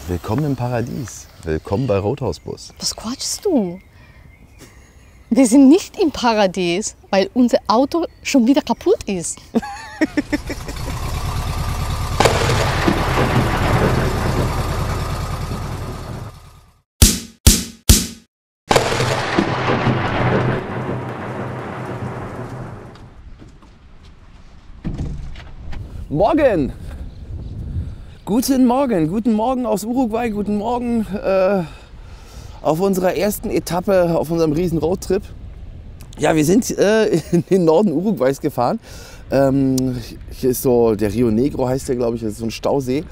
Willkommen im Paradies. Willkommen bei Rothausbus. Was quatschst du? Wir sind nicht im Paradies, weil unser Auto schon wieder kaputt ist. Morgen! Guten Morgen aus Uruguay, guten Morgen auf unserer ersten Etappe auf unserem riesen Roadtrip. Ja, wir sind in den Norden Uruguays gefahren. Hier ist so, der Rio Negro heißt der, glaube ich, das ist so ein Stausee.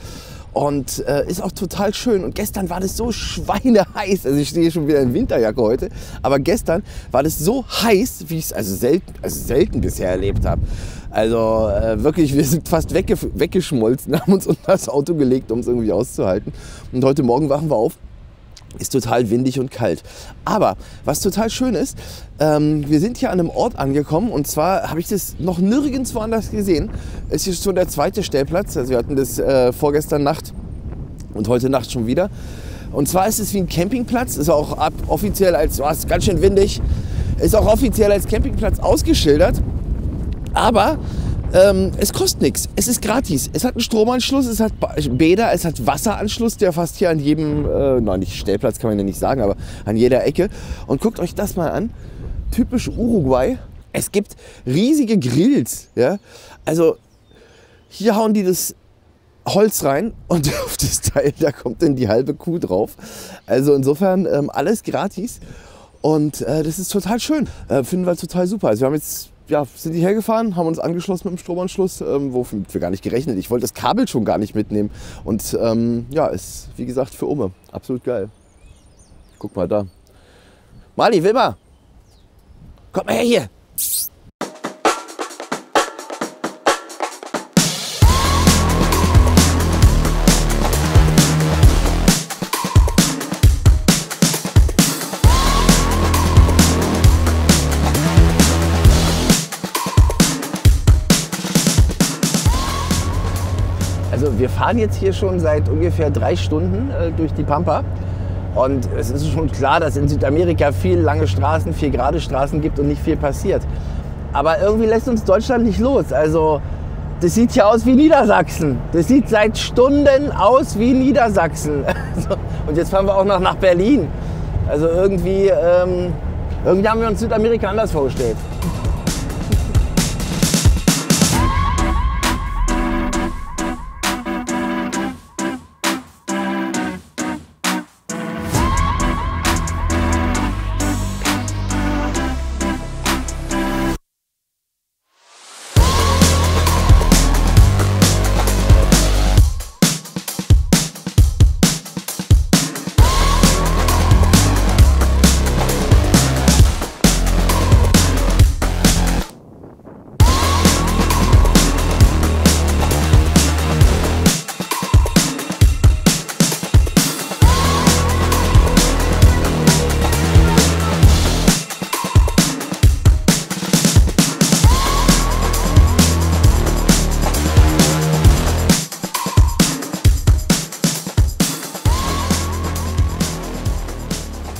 Und ist auch total schön. Und gestern war das so schweineheiß. Also ich stehe schon wieder in Winterjacke heute. Aber gestern war das so heiß, wie ich es selten bisher erlebt habe. Also wirklich, wir sind fast weggeschmolzen, haben uns unter das Auto gelegt, um es irgendwie auszuhalten. Und heute Morgen wachen wir auf. Ist total windig und kalt. Aber was total schön ist, wir sind hier an einem Ort angekommen und zwar habe ich das noch nirgends woanders gesehen. Es ist schon der zweite Stellplatz, also wir hatten das vorgestern Nacht und heute Nacht schon wieder. Und zwar ist es wie ein Campingplatz, ist auch offiziell als, ist ganz schön windig, ist auch offiziell als Campingplatz ausgeschildert, aber es kostet nichts, es ist gratis. Es hat einen Stromanschluss, es hat Bäder, es hat Wasseranschluss, der fast hier an jedem, nicht Stellplatz kann man ja nicht sagen, aber an jeder Ecke. Und guckt euch das mal an, typisch Uruguay. Es gibt riesige Grills, ja. Also hier hauen die das Holz rein und auf das Teil, da kommt dann die halbe Kuh drauf. Also insofern alles gratis und das ist total schön, finden wir total super. Also wir haben jetzt sind die hergefahren, haben uns angeschlossen mit dem Stromanschluss, womit wir gar nicht gerechnet. Ich wollte das Kabel schon gar nicht mitnehmen. Und ist wie gesagt für Umme. Absolut geil. Guck mal da. Mali, Wilma! Kommt mal her hier! Also wir fahren jetzt hier schon seit ungefähr 3 Stunden durch die Pampa und es ist schon klar, dass in Südamerika viel lange Straßen, viel gerade Straßen gibt und nicht viel passiert. Aber irgendwie lässt uns Deutschland nicht los. Also das sieht hier aus wie Niedersachsen. Das sieht seit Stunden aus wie Niedersachsen. Und jetzt fahren wir auch noch nach Berlin. Also irgendwie haben wir uns Südamerika anders vorgestellt.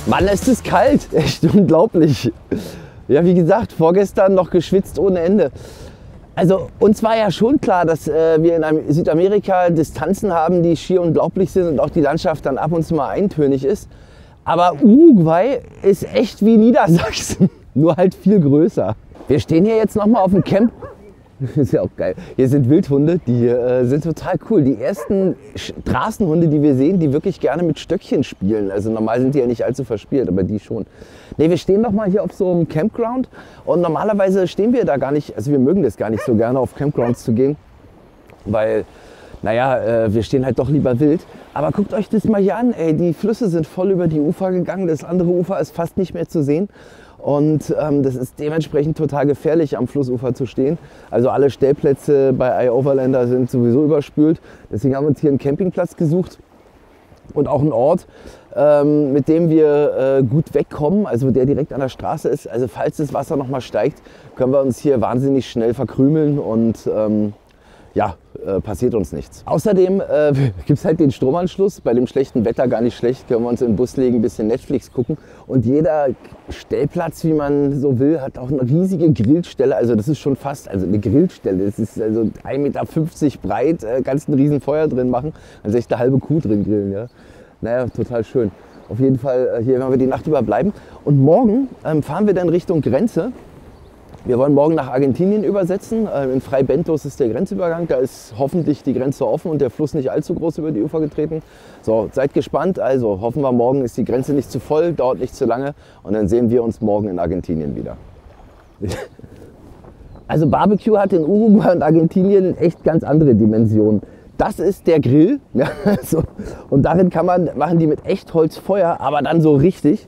Mann, ist es kalt, echt unglaublich. Ja, wie gesagt, vorgestern noch geschwitzt ohne Ende. Also uns war ja schon klar, dass wir in Südamerika Distanzen haben, die schier unglaublich sind und auch die Landschaft dann ab und zu mal eintönig ist. Aber Uruguay ist echt wie Niedersachsen, nur halt viel größer. Wir stehen hier jetzt nochmal auf dem Camp. Ist ja auch geil. Hier sind Wildhunde, die sind total cool. Die ersten Straßenhunde, die wir sehen, die wirklich gerne mit Stöckchen spielen. Also normal sind die ja nicht allzu verspielt, aber die schon. Ne, wir stehen noch mal hier auf so einem Campground und normalerweise stehen wir da gar nicht, also wir mögen das gar nicht so gerne auf Campgrounds zu gehen, weil, naja, wir stehen halt doch lieber wild. Aber guckt euch das mal hier an, ey, die Flüsse sind voll über die Ufer gegangen, das andere Ufer ist fast nicht mehr zu sehen. Und das ist dementsprechend total gefährlich, am Flussufer zu stehen. Also alle Stellplätze bei iOverlander sind sowieso überspült. Deswegen haben wir uns hier einen Campingplatz gesucht und auch einen Ort, mit dem wir gut wegkommen, also der direkt an der Straße ist. Also falls das Wasser noch mal steigt, können wir uns hier wahnsinnig schnell verkrümeln und ja, passiert uns nichts. Außerdem gibt es halt den Stromanschluss. Bei dem schlechten Wetter gar nicht schlecht, können wir uns in den Bus legen, ein bisschen Netflix gucken. Und jeder Stellplatz, wie man so will, hat auch eine riesige Grillstelle. Also das ist schon fast eine Grillstelle. Das ist also 1,50 Meter breit, kannst ein riesen Feuer drin machen. Also echt eine halbe Kuh drin grillen. Ja. Naja, total schön. Auf jeden Fall hier werden wir die Nacht über bleiben. Und morgen fahren wir dann Richtung Grenze. Wir wollen morgen nach Argentinien übersetzen. In Fray-Bentos ist der Grenzübergang. Da ist hoffentlich die Grenze offen und der Fluss nicht allzu groß über die Ufer getreten. So, seid gespannt. Also hoffen wir, morgen ist die Grenze nicht zu voll, dauert nicht zu lange. Und dann sehen wir uns morgen in Argentinien wieder. Also Barbecue hat in Uruguay und Argentinien echt ganz andere Dimensionen. Das ist der Grill. Ja, so. Und darin machen die mit Echtholz Feuer, aber dann so richtig.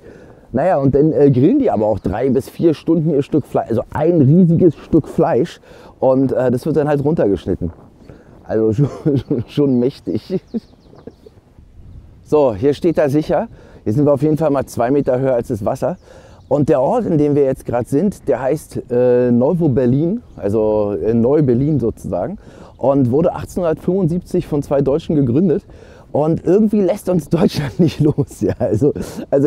Naja, und dann grillen die aber auch 3 bis 4 Stunden ihr Stück Fleisch, also ein riesiges Stück Fleisch. Und das wird dann halt runtergeschnitten. Also schon mächtig. So, hier steht er sicher. Hier sind wir auf jeden Fall mal 2 Meter höher als das Wasser. Und der Ort, in dem wir jetzt gerade sind, der heißt Novo Berlin, also Neu-Berlin sozusagen. Und wurde 1875 von 2 Deutschen gegründet. Und irgendwie lässt uns Deutschland nicht los. Ja. Also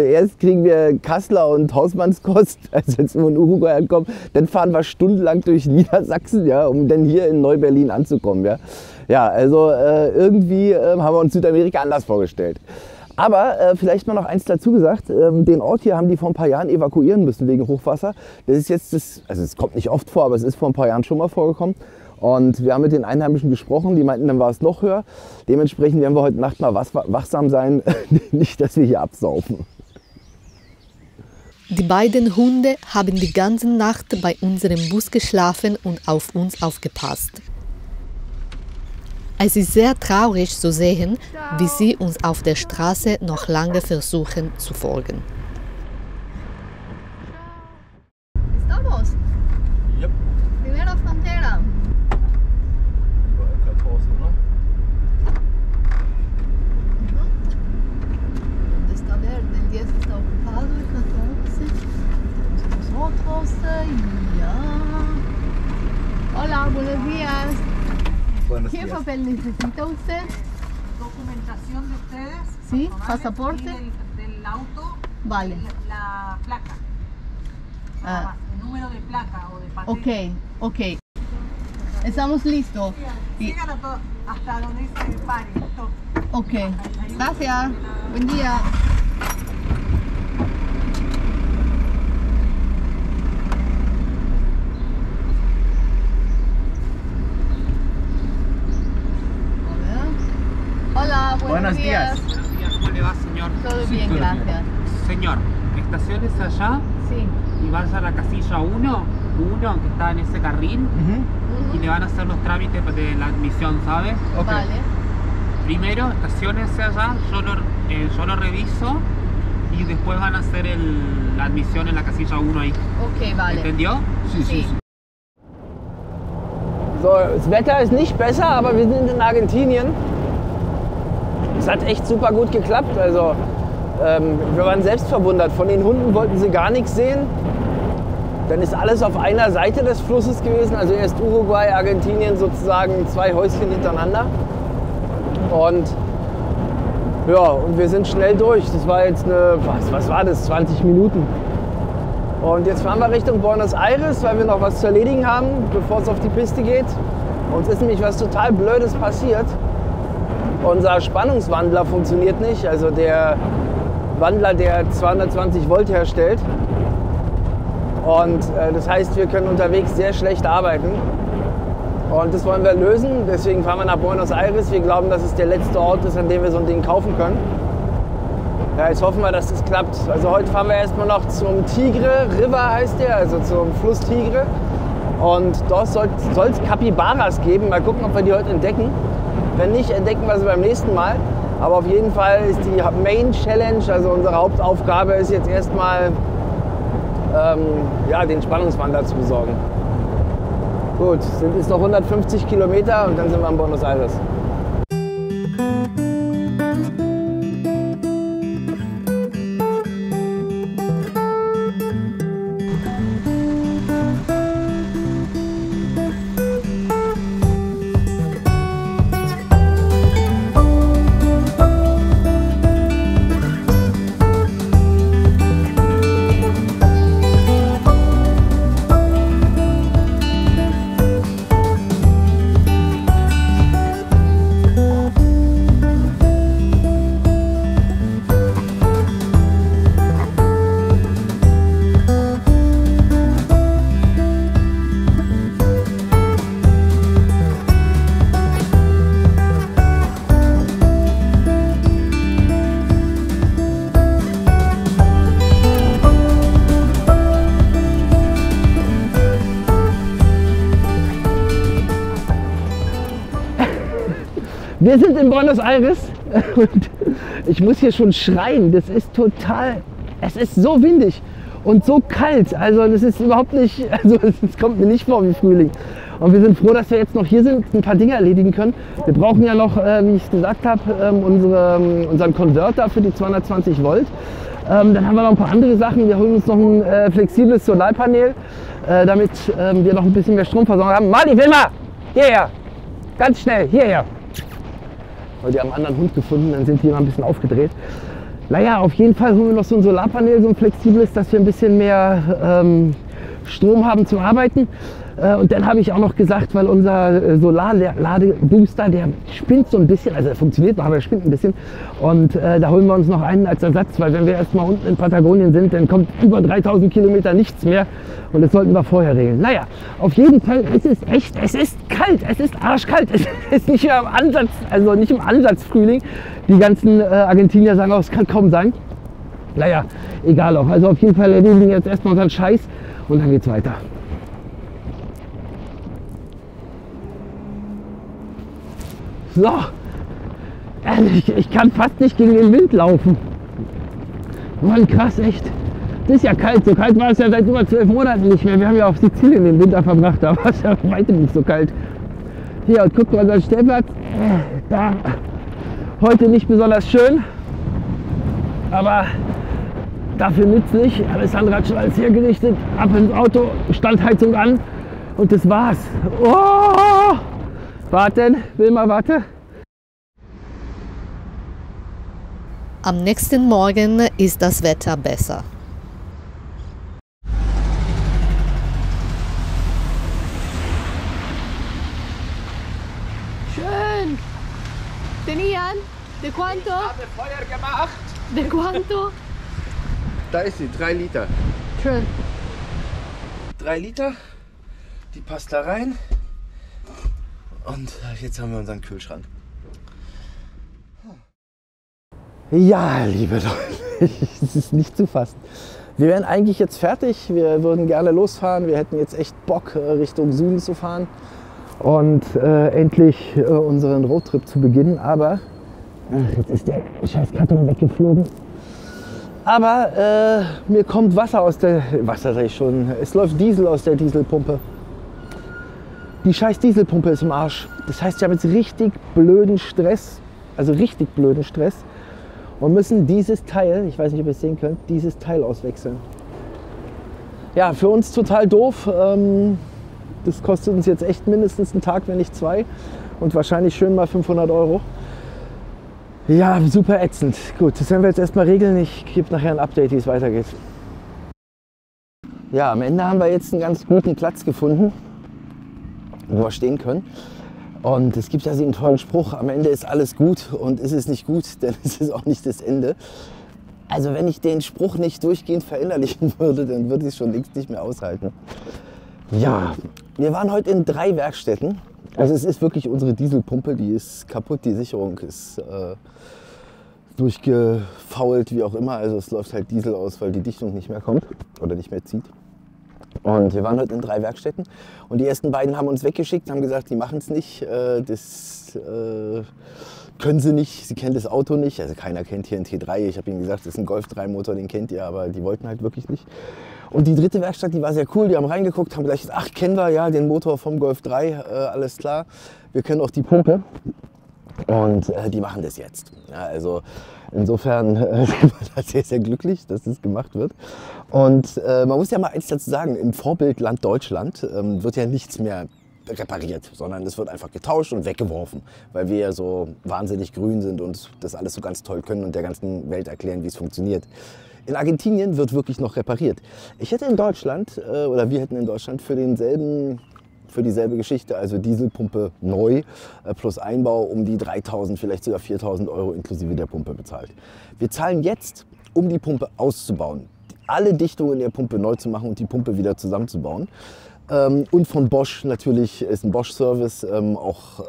erst kriegen wir Kassler und Hausmannskost, also jetzt wir in Uruguay ankommen, dann fahren wir stundenlang durch Niedersachsen, ja, um dann hier in Neu-Berlin anzukommen. Ja, ja, also irgendwie haben wir uns Südamerika anders vorgestellt. Aber vielleicht mal noch eins dazu gesagt, den Ort hier haben die vor ein paar Jahren evakuieren müssen wegen Hochwasser. Das ist jetzt also es kommt nicht oft vor, aber es ist vor ein paar Jahren schon mal vorgekommen. Und wir haben mit den Einheimischen gesprochen, die meinten, dann war es noch höher. Dementsprechend werden wir heute Nacht mal wachsam sein, nicht, dass wir hier absaufen. Die beiden Hunde haben die ganze Nacht bei unserem Bus geschlafen und auf uns aufgepasst. Es ist sehr traurig zu sehen, wie sie uns auf der Straße noch lange versuchen zu folgen. ¿Estamos? Yep. Primera frontera. ¿Dónde está verde? El 10 está ocupado, el 14. Nosotros y ya. Hola, buenos días. Buenos ¿Qué días. papel necesita usted? Documentación de ustedes. Sí, personales pasaporte. y del auto. Vale. La placa. Nada Ah. más, el número de placa o de patente. Ok. Estamos listos. Y- Sigan hasta donde dice pare. Stop. Ok. Gracias. Buen día. Hola, buenos días. Buenos días, ¿cómo le va, señor? Todo bien, gracias. Señor, estaciones allá Sí. y vaya a la casilla 1, que está en ese carril, y le van a hacer los trámites de la admisión, ¿sabe? Vale. Primero, estaciones allá, yo lo reviso y después van a hacer la admisión en la casilla 1 ahí. Ok, vale. ¿Entendió? Sí. So, das Wetter ist nicht besser, aber wir sind in Argentinien. Es hat echt super gut geklappt. Also, wir waren selbst verwundert. Von den Hunden wollten sie gar nichts sehen. Dann ist alles auf einer Seite des Flusses gewesen. Also erst Uruguay, Argentinien sozusagen 2 Häuschen hintereinander. Und ja, und wir sind schnell durch. Das war jetzt was war das? 20 Minuten. Und jetzt fahren wir Richtung Buenos Aires, weil wir noch was zu erledigen haben, bevor es auf die Piste geht. Uns ist nämlich was total Blödes passiert. Unser Spannungswandler funktioniert nicht, also der Wandler, der 220 Volt herstellt. Und das heißt, wir können unterwegs sehr schlecht arbeiten. Und das wollen wir lösen, deswegen fahren wir nach Buenos Aires. Wir glauben, dass es der letzte Ort ist, an dem wir so ein Ding kaufen können. Ja, jetzt hoffen wir, dass das klappt. Also heute fahren wir erstmal noch zum Tigre River, heißt der, also zum Fluss Tigre. Und dort soll es Capybaras geben. Mal gucken, ob wir die heute entdecken. Wenn nicht, entdecken wir sie beim nächsten Mal. Aber auf jeden Fall ist die Main Challenge, also unsere Hauptaufgabe ist jetzt erstmal den Spannungswandler zu besorgen. Gut, sind jetzt noch 150 Kilometer und dann sind wir in Buenos Aires. Wir sind in Buenos Aires und ich muss hier schon schreien. Das ist total, es ist so windig und so kalt. Also das ist überhaupt nicht, also es kommt mir nicht vor wie Frühling. Und wir sind froh, dass wir jetzt noch hier sind, ein paar Dinge erledigen können. Wir brauchen ja noch, wie ich gesagt habe, unseren Konverter für die 220 Volt. Dann haben wir noch ein paar andere Sachen. Wir holen uns noch ein flexibles Solarpanel, damit wir noch ein bisschen mehr Stromversorgung haben. Mali, Wilma, hierher! Ganz schnell, hierher! Weil die haben einen anderen Hund gefunden, dann sind die mal ein bisschen aufgedreht. Naja, auf jeden Fall holen wir noch so ein Solarpanel, so ein flexibles, dass wir ein bisschen mehr Strom haben zum Arbeiten. Und dann habe ich auch noch gesagt, weil unser Solarladebooster, der spinnt so ein bisschen, also er funktioniert noch, aber er spinnt ein bisschen. Und da holen wir uns noch einen als Ersatz, weil wenn wir erstmal unten in Patagonien sind, dann kommt über 3000 Kilometer nichts mehr. Und das sollten wir vorher regeln. Naja, auf jeden Fall ist es echt, es ist kalt, es ist arschkalt. Es ist nicht mehr im Ansatz, also nicht im Ansatz Frühling. Die ganzen Argentinier sagen auch, es kann kaum sein. Naja, egal auch. Also auf jeden Fall erledigen wir jetzt erstmal unseren Scheiß und dann geht's weiter. So, ehrlich, ich kann fast nicht gegen den Wind laufen. Mann, krass, echt. Das ist ja kalt. So kalt war es ja seit über 12 Monaten nicht mehr. Wir haben ja auf Sizilien den Winter verbracht, da war es ja weitem nicht so kalt. Hier, und guckt mal unseren Stellplatz. Da, heute nicht besonders schön, aber dafür nützlich. Alessandra hat schon alles hergerichtet, ab ins Auto, Standheizung an und das war's. Oh! Warten, Wilma, warte. Am nächsten Morgen ist das Wetter besser. Schön. Tenían? ¿De cuánto? Ich habe Feuer gemacht. ¿De cuánto? Da ist sie, 3 Liter. Schön. 3 Liter, die passt da rein. Und jetzt haben wir unseren Kühlschrank. Ja, liebe Leute, es ist nicht zu fassen. Wir wären eigentlich jetzt fertig, wir würden gerne losfahren. Wir hätten jetzt echt Bock, Richtung Süden zu fahren und endlich unseren Roadtrip zu beginnen. Aber jetzt ist der scheiß Karton weggeflogen. Aber mir kommt Wasser aus der, Wasser sag ich schon, es läuft Diesel aus der Dieselpumpe. Die scheiß Dieselpumpe ist im Arsch. Das heißt, ich habe jetzt richtig blöden Stress, also richtig blöden Stress und müssen dieses Teil, ich weiß nicht, ob ihr es sehen könnt, dieses Teil auswechseln. Ja, für uns total doof. Das kostet uns jetzt echt mindestens einen Tag, wenn nicht 2 und wahrscheinlich schön mal 500 €. Ja, super ätzend. Gut, das werden wir jetzt erstmal regeln. Ich gebe nachher ein Update, wie es weitergeht. Ja, am Ende haben wir jetzt einen ganz guten Platz gefunden, wo wir stehen können. Und es gibt ja so einen tollen Spruch, am Ende ist alles gut und ist es nicht gut, dann ist es auch nicht das Ende. Also wenn ich den Spruch nicht durchgehend verinnerlichen würde, dann würde ich es schon längst nicht mehr aushalten. Ja, wir waren heute in 3 Werkstätten. Also es ist wirklich unsere Dieselpumpe, die ist kaputt, die Sicherung ist durchgefault, wie auch immer. Also es läuft halt Diesel aus, weil die Dichtung nicht mehr kommt oder nicht mehr zieht. Und wir waren heute in 3 Werkstätten und die ersten beiden haben uns weggeschickt, haben gesagt, die machen es nicht, das können sie nicht, sie kennen das Auto nicht, also keiner kennt hier einen T3, ich habe ihnen gesagt, das ist ein Golf 3 Motor, den kennt ihr, aber die wollten halt wirklich nicht. Und die dritte Werkstatt, die war sehr cool, die haben reingeguckt, haben gleich gesagt, ach, kennen wir, ja, den Motor vom Golf 3, alles klar, wir können auch die Pumpe. Und die machen das jetzt. Ja, also insofern sind wir da sehr, sehr glücklich, dass das gemacht wird. Und man muss ja mal eins dazu sagen, im Vorbildland Deutschland wird ja nichts mehr repariert, sondern es wird einfach getauscht und weggeworfen, weil wir ja so wahnsinnig grün sind und das alles so ganz toll können und der ganzen Welt erklären, wie es funktioniert. In Argentinien wird wirklich noch repariert. Ich hätte in Deutschland, oder wir hätten in Deutschland für dieselbe Geschichte, also Dieselpumpe neu plus Einbau um die 3.000, vielleicht sogar 4.000 € inklusive der Pumpe bezahlt. Wir zahlen jetzt, um die Pumpe auszubauen, alle Dichtungen der Pumpe neu zu machen und die Pumpe wieder zusammenzubauen. Und von Bosch natürlich, ist ein Bosch-Service, auch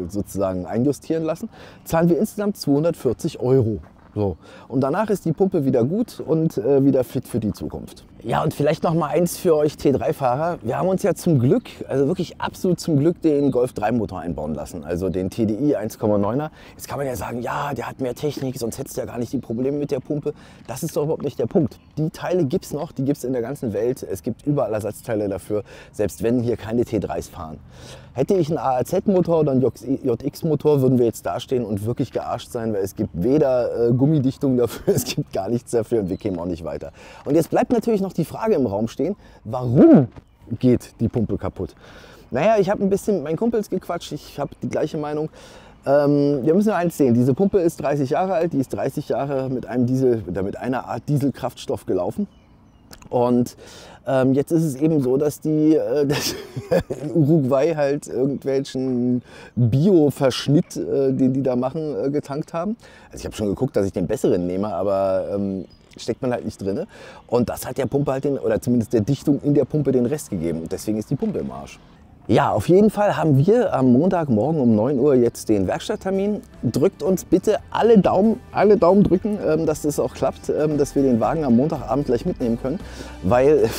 sozusagen einjustieren lassen, zahlen wir insgesamt 240 €. So. Und danach ist die Pumpe wieder gut und wieder fit für die Zukunft. Ja, und vielleicht noch mal eins für euch T3-Fahrer. Wir haben uns ja zum Glück, also wirklich absolut zum Glück, den Golf 3 Motor einbauen lassen, also den TDI 1,9er. Jetzt kann man ja sagen, ja, der hat mehr Technik, sonst hättest du ja gar nicht die Probleme mit der Pumpe. Das ist doch überhaupt nicht der Punkt. Die Teile gibt es noch, die gibt es in der ganzen Welt. Es gibt überall Ersatzteile dafür, selbst wenn hier keine T3s fahren. Hätte ich einen ARZ-Motor oder einen JX-Motor, würden wir jetzt dastehen und wirklich gearscht sein, weil es gibt weder Gummidichtung dafür, es gibt gar nichts dafür und wir kämen auch nicht weiter. Und jetzt bleibt natürlich noch die Frage im Raum stehen, warum geht die Pumpe kaputt? Naja, ich habe ein bisschen mit meinen Kumpels gequatscht, ich habe die gleiche Meinung. Wir müssen ja eins sehen, diese Pumpe ist 30 Jahre alt, die ist 30 Jahre mit einem mit einer Art Dieselkraftstoff gelaufen. Und jetzt ist es eben so, dass die in Uruguay halt irgendwelchen Bio-Verschnitt, den die da machen, getankt haben. Also ich habe schon geguckt, dass ich den besseren nehme, aber steckt man halt nicht drin. Und das hat der Pumpe halt oder zumindest der Dichtung in der Pumpe den Rest gegeben. Und deswegen ist die Pumpe im Arsch. Ja, auf jeden Fall haben wir am Montagmorgen um 9 Uhr jetzt den Werkstatttermin. Drückt uns bitte alle Daumen drücken, dass das auch klappt, dass wir den Wagen am Montagabend gleich mitnehmen können. Weil,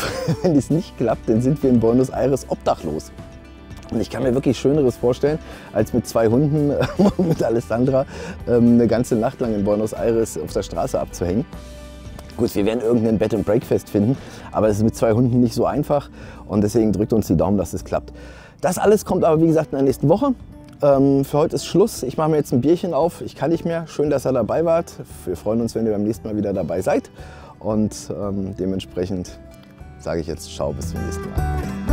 wenn es nicht klappt, dann sind wir in Buenos Aires obdachlos. Und ich kann mir wirklich Schöneres vorstellen, als mit 2 Hunden und mit Alessandra eine ganze Nacht lang in Buenos Aires auf der Straße abzuhängen. Gut, wir werden irgendein Bed and Breakfast finden, aber es ist mit 2 Hunden nicht so einfach und deswegen drückt uns die Daumen, dass es klappt. Das alles kommt aber wie gesagt in der nächsten Woche. Für heute ist Schluss. Ich mache mir jetzt ein Bierchen auf. Ich kann nicht mehr. Schön, dass ihr dabei wart. Wir freuen uns, wenn ihr beim nächsten Mal wieder dabei seid und dementsprechend sage ich jetzt Ciao, bis zum nächsten Mal.